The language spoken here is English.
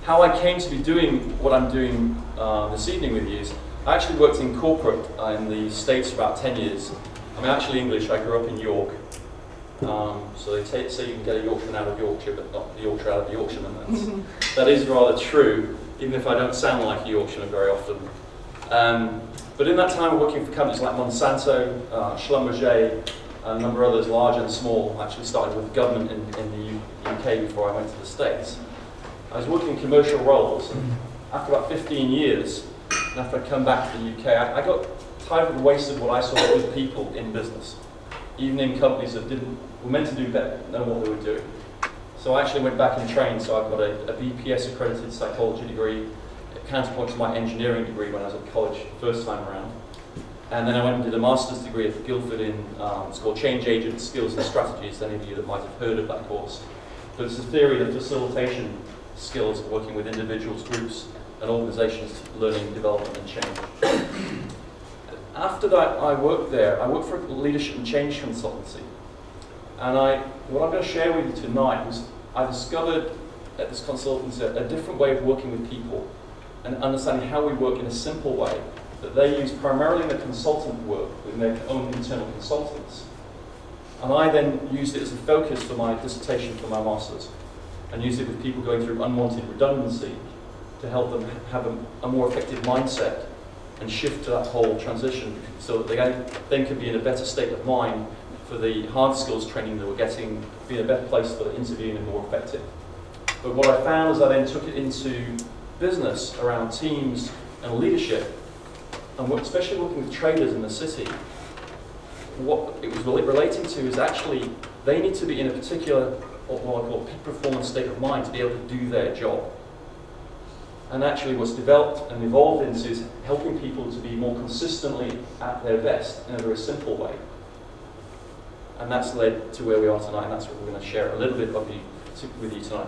how I came to be doing what I'm doing this evening with you is, I actually worked in corporate in the States for about 10 years. I'm actually English, I grew up in York. So they say you can get a Yorkshireman out of Yorkshire, but not the Yorkshire out of the Yorkshireman. That is rather true, even if I don't sound like a Yorkshireman very often. But in that time, working for companies like Monsanto, Schlumberger, and a number of others, large and small. I actually started with the government in the UK before I went to the States. I was working in commercial roles, and after about 15 years, and after I come back to the UK, I got tired of the waste of what I saw with people in business, even in companies that were meant to do better than what they were doing. So I actually went back and trained, so I've got a BPS accredited psychology degree, a counterpoint to my engineering degree when I was at college first time around. And then I went and did a master's degree at Guildford in, it's called Change Agent Skills and Strategies, any of you that might have heard of that course. But it's a theory of facilitation skills of working with individuals, groups, and organizations, learning, development, and change. After that, I worked there. I worked for a leadership and change consultancy. And what I'm going to share with you tonight was I discovered at this consultancy a different way of working with people and understanding how we work in a simple way that they use primarily in the consultant work with their own internal consultants. And I then used it as a focus for my dissertation for my master's, and used it with people going through unwanted redundancy to help them have a more effective mindset and shift to that whole transition so that they then could be in a better state of mind for the hard skills training they were getting, be in a better place for the interviewing and more effective. But what I found is I then took it into business around teams and leadership, and especially working with traders in the city. What it was relating to is actually they need to be in a particular, what I call peak performance state of mind to be able to do their job. And actually what's developed and evolved into is helping people to be more consistently at their best in a very simple way. And that's led to where we are tonight, and that's what we're going to share a little bit of with you tonight.